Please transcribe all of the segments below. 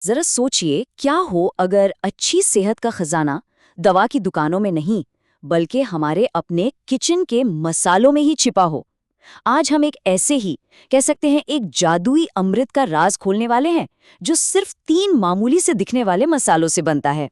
जरा सोचिए क्या हो अगर अच्छी सेहत का खजाना दवा की दुकानों में नहीं बल्कि हमारे अपने किचन के मसालों में ही छिपा हो। आज हम एक ऐसे ही कह सकते हैं एक जादुई अमृत का राज खोलने वाले हैं जो सिर्फ 3 मामूली से दिखने वाले मसालों से बनता है।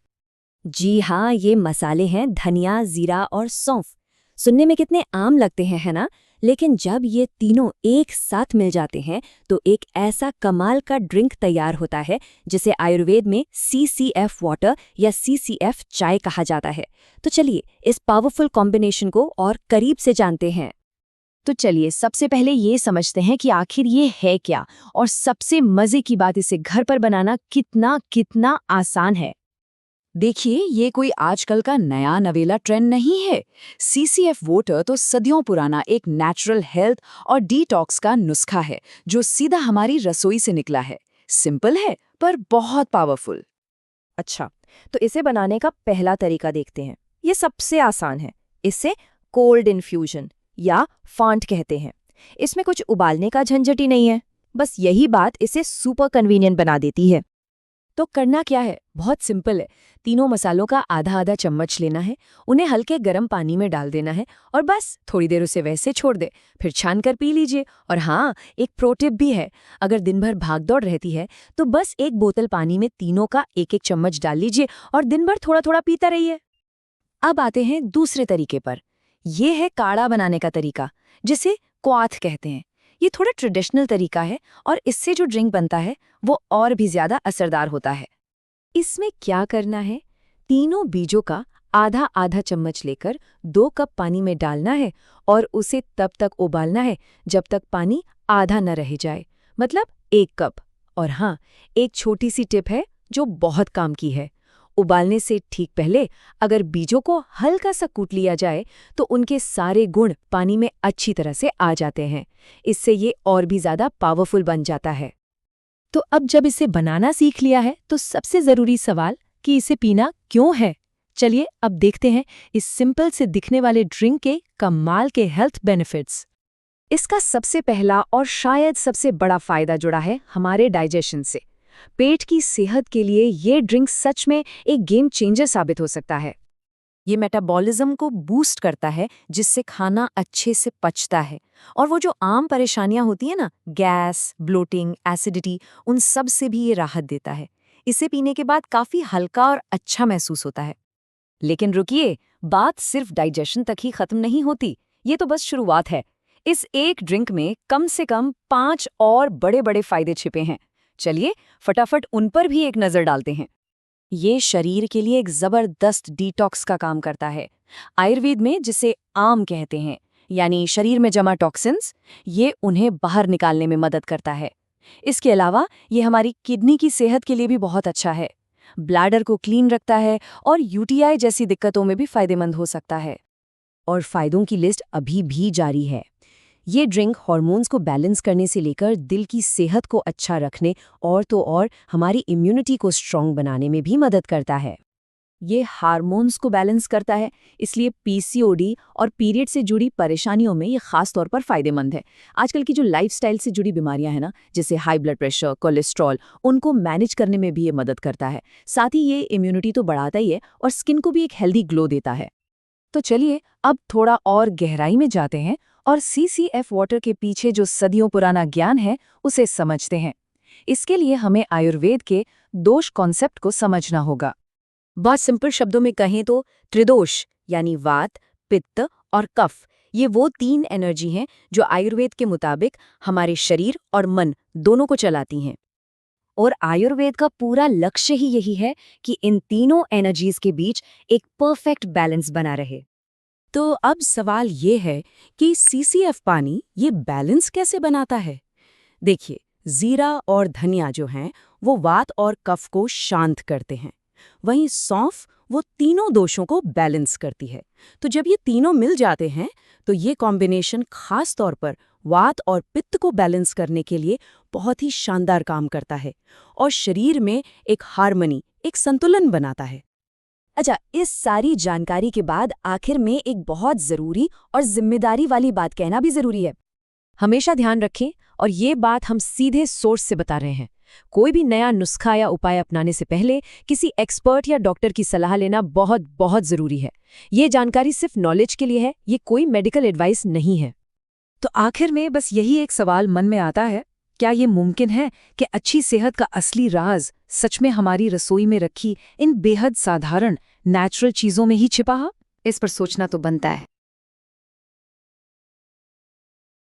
जी हाँ, ये मसाले हैं धनिया, जीरा और सौंफ। सुनने में कितने आम लगते हैं, है ना? लेकिन जब ये तीनों एक साथ मिल जाते हैं तो एक ऐसा कमाल का ड्रिंक तैयार होता है जिसे आयुर्वेद में CCF वाटर या CCF चाय कहा जाता है। तो चलिए इस पावरफुल कॉम्बिनेशन को और करीब से जानते हैं। तो चलिए सबसे पहले ये समझते हैं कि आखिर ये है क्या, और सबसे मजे की बात, इसे घर पर बनाना कितना कितना आसान है। देखिए, ये कोई आजकल का नया नवेला ट्रेंड नहीं है। CCF वाटर तो सदियों पुराना एक नेचुरल हेल्थ और डिटॉक्स का नुस्खा है जो सीधा हमारी रसोई से निकला है। सिंपल है पर बहुत पावरफुल। अच्छा, तो इसे बनाने का पहला तरीका देखते हैं। ये सबसे आसान है। इसे कोल्ड इन्फ्यूजन या फांट कहते हैं। इसमें कुछ उबालने का झंझट ही नहीं है। बस यही बात इसे सुपर कन्वीनियंट बना देती है। तो करना क्या है, बहुत सिंपल है। तीनों मसालों का आधा आधा चम्मच लेना है, उन्हें हल्के गर्म पानी में डाल देना है और बस थोड़ी देर उसे वैसे छोड़ दे, फिर छान कर पी लीजिए। और हाँ, एक प्रो टिप भी है। अगर दिन भर भागदौड़ रहती है तो बस 1 बोतल पानी में तीनों का 1-1 चम्मच डाल लीजिए और दिन भर थोड़ा थोड़ा पीता रहिए। अब आते हैं दूसरे तरीके पर। यह है काढ़ा बनाने का तरीका, जिसे क्वाथ कहते हैं। ये थोड़ा ट्रेडिशनल तरीका है और इससे जो ड्रिंक बनता है वो और भी ज्यादा असरदार होता है। इसमें क्या करना है, तीनों बीजों का आधा आधा चम्मच लेकर 2 कप पानी में डालना है और उसे तब तक उबालना है जब तक पानी आधा न रह जाए, मतलब 1 कप। और हाँ, एक छोटी सी टिप है जो बहुत काम की है। उबालने से ठीक पहले अगर बीजों को हल्का सा कूट लिया जाए तो उनके सारे गुण पानी में अच्छी तरह से आ जाते हैं। इससे ये और भी ज्यादा पावरफुल बन जाता है। तो अब जब इसे बनाना सीख लिया है तो सबसे जरूरी सवाल कि इसे पीना क्यों है। चलिए अब देखते हैं इस सिंपल से दिखने वाले ड्रिंक के कमाल के हेल्थ बेनिफिट्स। इसका सबसे पहला और शायद सबसे बड़ा फायदा जुड़ा है हमारे डाइजेशन से। पेट की सेहत के लिए ये ड्रिंक सच में एक गेम चेंजर साबित हो सकता है। ये मेटाबॉलिज्म को बूस्ट करता है, जिससे खाना अच्छे से पचता है और वो जो आम परेशानियां होती है ना, गैस, ब्लोटिंग, एसिडिटी, उन सब से भी ये राहत देता है। इसे पीने के बाद काफी हल्का और अच्छा महसूस होता है। लेकिन रुकिए, बात सिर्फ डाइजेशन तक ही खत्म नहीं होती। ये तो बस शुरुआत है। इस एक ड्रिंक में कम से कम 5 और बड़े बड़े फायदे छिपे हैं। चलिए फटाफट उन पर भी एक नजर डालते हैं। ये शरीर के लिए एक जबरदस्त डिटॉक्स का काम करता है। आयुर्वेद में जिसे आम कहते हैं, यानी शरीर में जमा टॉक्सिन्स, ये उन्हें बाहर निकालने में मदद करता है। इसके अलावा ये हमारी किडनी की सेहत के लिए भी बहुत अच्छा है। ब्लैडर को क्लीन रखता है और UTI जैसी दिक्कतों में भी फायदेमंद हो सकता है। और फायदों की लिस्ट अभी भी जारी है। ये ड्रिंक हार्मोन्स को बैलेंस करने से लेकर दिल की सेहत को अच्छा रखने और तो और हमारी इम्यूनिटी को स्ट्रांग बनाने में भी मदद करता है। ये हार्मोन्स को बैलेंस करता है, इसलिए PCOD और पीरियड से जुड़ी परेशानियों में ये खास तौर पर फायदेमंद है। आजकल की जो लाइफस्टाइल से जुड़ी बीमारियां हैं ना, जैसे हाई ब्लड प्रेशर, कोलेस्ट्रॉल, उनको मैनेज करने में भी ये मदद करता है। साथ ही ये इम्यूनिटी तो बढ़ाता ही है और स्किन को भी एक हेल्दी ग्लो देता है। तो चलिए अब थोड़ा और गहराई में जाते हैं और CCF वाटर के पीछे जो सदियों पुराना ज्ञान है उसे समझते हैं। इसके लिए हमें आयुर्वेद के दोष कॉन्सेप्ट को समझना होगा। बहुत सिंपल शब्दों में कहें तो त्रिदोष यानी वात, पित्त और कफ, ये वो 3 एनर्जी हैं जो आयुर्वेद के मुताबिक हमारे शरीर और मन दोनों को चलाती हैं। और आयुर्वेद का पूरा लक्ष्य ही यही है कि इन तीनों एनर्जीज के बीच एक परफेक्ट बैलेंस बना रहे। तो अब सवाल ये है कि CCF पानी ये बैलेंस कैसे बनाता है। देखिए, जीरा और धनिया जो हैं वो वात और कफ को शांत करते हैं, वहीं सौंफ वो तीनों दोषों को बैलेंस करती है। तो जब ये तीनों मिल जाते हैं तो ये कॉम्बिनेशन खास तौर पर वात और पित्त को बैलेंस करने के लिए बहुत ही शानदार काम करता है और शरीर में एक हार्मनी, एक संतुलन बनाता है। अच्छा, इस सारी जानकारी के बाद आखिर में एक बहुत जरूरी और जिम्मेदारी वाली बात कहना भी जरूरी है। हमेशा ध्यान रखें, और ये बात हम सीधे सोर्स से बता रहे हैं। कोई भी नया नुस्खा या उपाय अपनाने से पहले किसी एक्सपर्ट या डॉक्टर की सलाह लेना बहुत बहुत ज़रूरी है। ये जानकारी सिर्फ नॉलेज के लिए है, ये कोई मेडिकल एडवाइस नहीं है। तो आखिर में बस यही एक सवाल मन में आता है, क्या ये मुमकिन है कि अच्छी सेहत का असली राज सच में हमारी रसोई में रखी इन बेहद साधारण नेचुरल चीज़ों में ही छिपा है? इस पर सोचना तो बनता है।